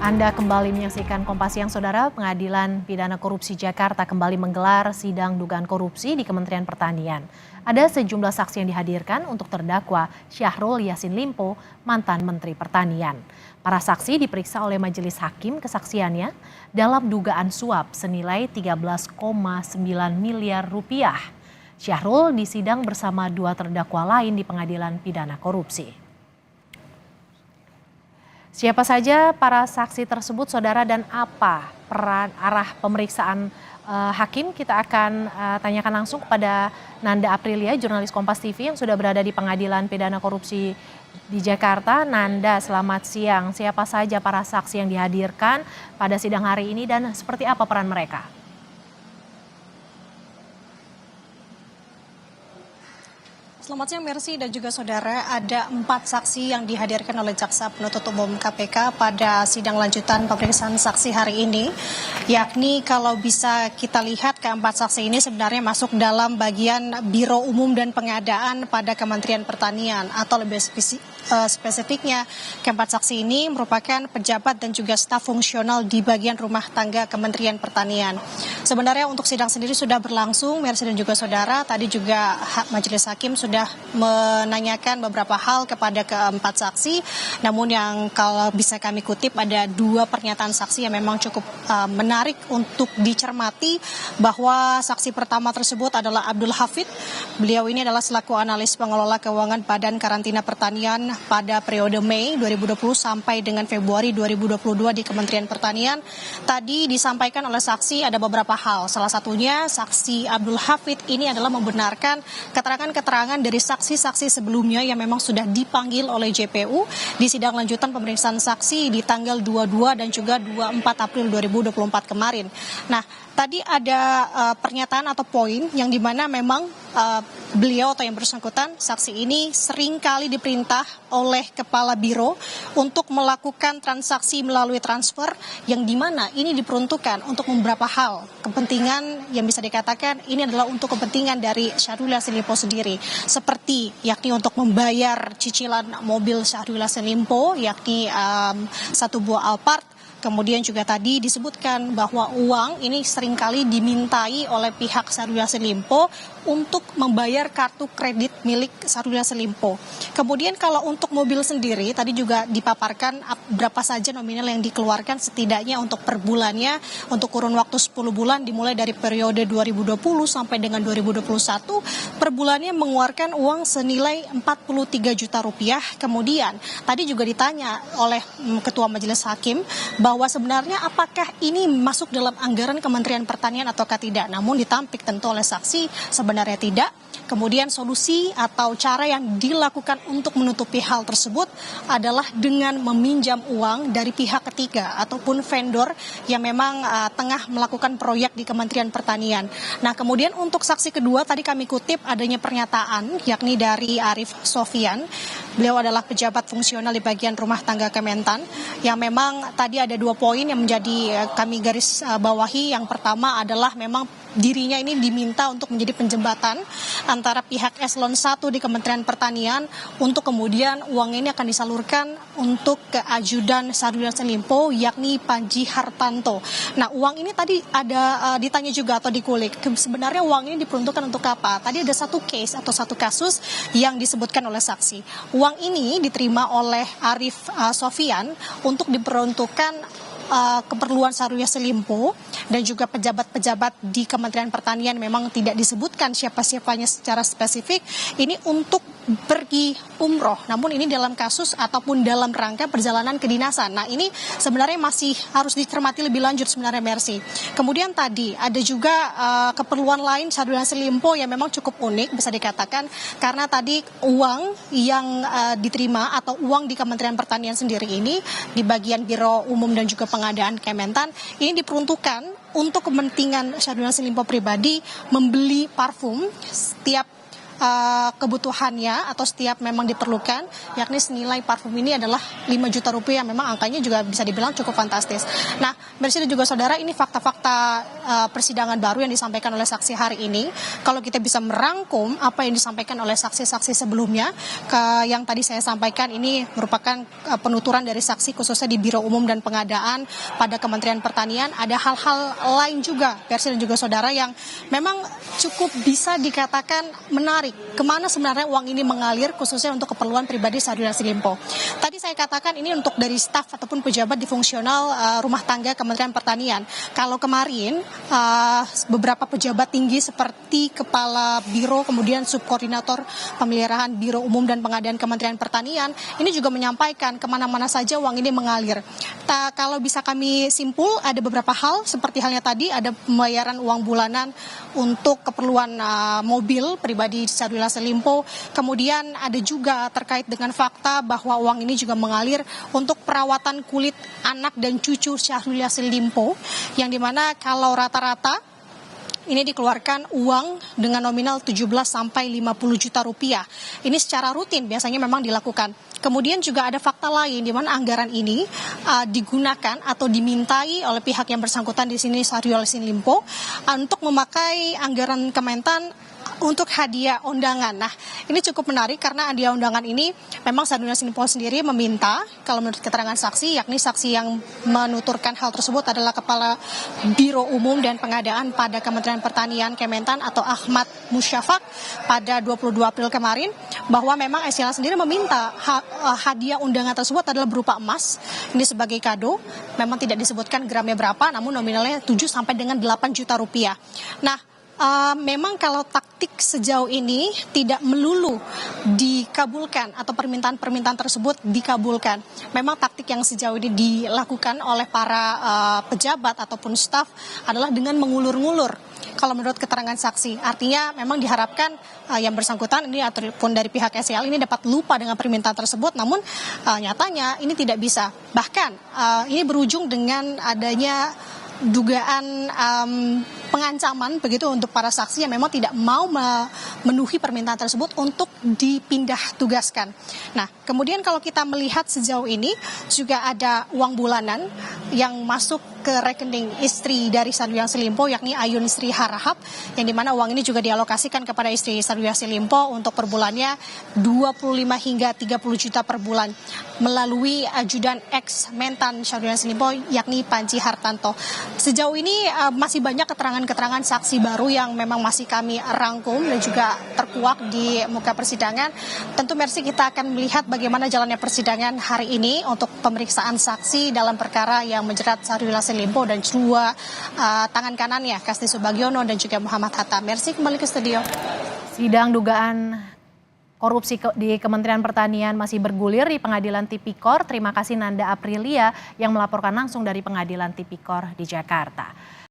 Anda kembali menyaksikan Kompas Siang, Saudara. Pengadilan Pidana Korupsi Jakarta kembali menggelar sidang dugaan korupsi di Kementerian Pertanian. Ada sejumlah saksi yang dihadirkan untuk terdakwa Syahrul Yassin Limpo, mantan Menteri Pertanian. Para saksi diperiksa oleh Majelis Hakim kesaksiannya dalam dugaan suap senilai 13,9 miliar rupiah. Syahrul disidang bersama dua terdakwa lain di Pengadilan Pidana Korupsi. Siapa saja para saksi tersebut, Saudara, dan apa peran arah pemeriksaan hakim? Kita akan tanyakan langsung kepada Nanda Aprilia, jurnalis Kompas TV yang sudah berada di Pengadilan Pidana Korupsi di Jakarta. Nanda, selamat siang. Siapa saja para saksi yang dihadirkan pada sidang hari ini dan seperti apa peran mereka? Selamat siang Mercy dan juga saudara. Ada 4 saksi yang dihadirkan oleh Jaksa Penuntut Umum KPK pada sidang lanjutan pemeriksaan saksi hari ini. Yakni kalau bisa kita lihat keempat saksi ini sebenarnya masuk dalam bagian Biro Umum dan Pengadaan pada Kementerian Pertanian. Atau lebih spesifiknya, keempat saksi ini merupakan pejabat dan juga staf fungsional di bagian rumah tangga Kementerian Pertanian. Sebenarnya untuk sidang sendiri sudah berlangsung, Mercy dan juga saudara. Tadi juga Majelis Hakim sudah menanyakan beberapa hal kepada keempat saksi. Namun yang kalau bisa kami kutip ada 2 pernyataan saksi yang memang cukup menarik untuk dicermati, bahwa saksi pertama tersebut adalah Abdul Hafid. Beliau ini adalah selaku analis pengelola keuangan Badan Karantina Pertanian pada periode Mei 2020 sampai dengan Februari 2022 di Kementerian Pertanian. Tadi disampaikan oleh saksi ada beberapa hal. Salah satunya saksi Abdul Hafid ini adalah membenarkan keterangan-keterangan dari saksi-saksi sebelumnya yang memang sudah dipanggil oleh JPU di sidang lanjutan pemeriksaan saksi di tanggal 22 dan juga 24 April 2024 kemarin. Nah, tadi ada pernyataan atau poin yang dimana memang beliau atau yang bersangkutan saksi ini sering kali diperintah oleh kepala biro untuk melakukan transaksi melalui transfer yang dimana ini diperuntukkan untuk beberapa hal kepentingan yang bisa dikatakan ini adalah untuk kepentingan dari Syahrul Yassin Limpo sendiri, seperti yakni untuk membayar cicilan mobil Syahrul Yassin Limpo yakni 1 buah Alphard. Kemudian juga tadi disebutkan bahwa uang ini seringkali dimintai oleh pihak Syahrul Yassin Limpo untuk membayar kartu kredit milik Syahrul Yassin Limpo. Kemudian kalau untuk mobil sendiri tadi juga dipaparkan berapa saja nominal yang dikeluarkan setidaknya untuk per bulannya untuk kurun waktu 10 bulan dimulai dari periode 2020 sampai dengan 2021 per bulannya mengeluarkan uang senilai 43 juta rupiah. Kemudian tadi juga ditanya oleh Ketua Majelis Hakim bahwa sebenarnya apakah ini masuk dalam anggaran Kementerian Pertanian ataukah tidak. Namun ditampik tentu oleh saksi sebenarnya tidak. Kemudian solusi atau cara yang dilakukan untuk menutupi hal tersebut adalah dengan meminjam uang dari pihak ketiga ataupun vendor yang memang tengah melakukan proyek di Kementerian Pertanian. Nah, kemudian untuk saksi kedua tadi kami kutip adanya pernyataan yakni dari Arif Sofian. Beliau adalah pejabat fungsional di bagian rumah tangga Kementan yang memang tadi ada 2 poin yang menjadi kami garis bawahi. Yang pertama adalah memang dirinya ini diminta untuk menjadi penjembatan antara pihak eselon 1 di Kementerian Pertanian untuk kemudian uang ini akan disalurkan untuk ke ajudan Syahrul Yassin Limpo yakni Panji Hartanto. Nah, uang ini tadi ada ditanya juga atau dikulik sebenarnya uang ini diperuntukkan untuk apa. Tadi ada satu case atau satu kasus yang disebutkan oleh saksi. Uang ini diterima oleh Arif Sofian untuk diperuntukkan keperluan Syahrul Yassin Limpo dan juga pejabat-pejabat di Kementerian Pertanian memang tidak disebutkan siapa-siapanya secara spesifik ini untuk pergi umroh. Namun ini dalam kasus ataupun dalam rangka perjalanan kedinasan. Nah, ini sebenarnya masih harus dicermati lebih lanjut sebenarnya Mercy. Kemudian tadi ada juga keperluan lain Syahrul Yassin Limpo yang memang cukup unik bisa dikatakan karena tadi uang yang diterima atau uang di Kementerian Pertanian sendiri ini di bagian Biro Umum dan juga Pengadaan Kementan ini diperuntukkan untuk kepentingan Syahrul Yassin Limpo pribadi membeli parfum setiap kebutuhannya atau setiap memang diperlukan, yakni senilai parfum ini adalah 5 juta rupiah. Memang angkanya juga bisa dibilang cukup fantastis. Nah, Mercy dan juga saudara, ini fakta-fakta persidangan baru yang disampaikan oleh saksi hari ini. Kalau kita bisa merangkum apa yang disampaikan oleh saksi-saksi sebelumnya, yang tadi saya sampaikan ini merupakan penuturan dari saksi khususnya di Biro Umum dan Pengadaan pada Kementerian Pertanian. Ada hal-hal lain juga, Mercy dan juga saudara, yang memang cukup bisa dikatakan menarik. Kemana sebenarnya uang ini mengalir khususnya untuk keperluan pribadi Syahrul Yassin Limpo. Tadi saya katakan ini untuk dari staf ataupun pejabat di fungsional rumah tangga Kementerian Pertanian. Kalau kemarin beberapa pejabat tinggi seperti Kepala Biro, kemudian Subkoordinator Pemeliharaan Biro Umum dan Pengadaan Kementerian Pertanian, ini juga menyampaikan kemana-mana saja uang ini mengalir. Kalau bisa kami simpul, ada beberapa hal seperti halnya tadi, ada pembayaran uang bulanan untuk keperluan mobil pribadi Syahrul Yassin Limpo. Kemudian ada juga terkait dengan fakta bahwa uang ini juga mengalir untuk perawatan kulit anak dan cucu Syahrul Yassin Limpo, yang dimana kalau rata-rata ini dikeluarkan uang dengan nominal 17 sampai 50 juta rupiah. Ini secara rutin biasanya memang dilakukan. Kemudian juga ada fakta lain di mana anggaran ini digunakan atau dimintai oleh pihak yang bersangkutan di sini Syahrul Yassin Limpo untuk memakai anggaran Kementan untuk hadiah undangan. Nah, ini cukup menarik karena hadiah undangan ini memang Syahrul Yassin Limpo sendiri meminta, kalau menurut keterangan saksi, yakni saksi yang menuturkan hal tersebut adalah Kepala Biro Umum dan Pengadaan pada Kementerian Pertanian Kementan atau Ahmad Musyafak pada 22 April kemarin, bahwa memang SYL sendiri meminta hadiah undangan tersebut adalah berupa emas. Ini sebagai kado, memang tidak disebutkan gramnya berapa, namun nominalnya 7 sampai dengan 8 juta rupiah. Nah, memang kalau taktik sejauh ini tidak melulu dikabulkan atau permintaan-permintaan tersebut dikabulkan. Memang taktik yang sejauh ini dilakukan oleh para pejabat ataupun staf adalah dengan mengulur-ngulur. Kalau menurut keterangan saksi, artinya memang diharapkan yang bersangkutan ini ataupun dari pihak SYL ini dapat lupa dengan permintaan tersebut, namun nyatanya ini tidak bisa. Bahkan ini berujung dengan adanya dugaan pengancaman begitu untuk para saksi yang memang tidak mau memenuhi permintaan tersebut untuk dipindah tugaskan. Nah, kemudian kalau kita melihat sejauh ini juga ada uang bulanan yang masuk ke rekening istri dari Syahrul Yassin Limpo, yakni Ayun Sri Harahap, yang dimana uang ini juga dialokasikan kepada istri Syahrul Yassin Limpo untuk per bulannya 25 hingga 30 juta per bulan melalui ajudan ex mentan Syahrul Yassin Limpo, yakni Panji Hartanto. Sejauh ini masih banyak keterangan-keterangan saksi baru yang memang masih kami rangkum dan juga terkuak di muka persidangan. Tentu Mercy, kita akan melihat bagaimana jalannya persidangan hari ini untuk pemeriksaan saksi dalam perkara yang menjerat Syahrul Yassin Limpo dan dua tangan kanannya, Kasti Subagiono dan juga Muhammad Hatta. Mercy, kembali ke studio. Sidang dugaan korupsi di Kementerian Pertanian masih bergulir di Pengadilan Tipikor. Terima kasih Nanda Aprilia yang melaporkan langsung dari Pengadilan Tipikor di Jakarta.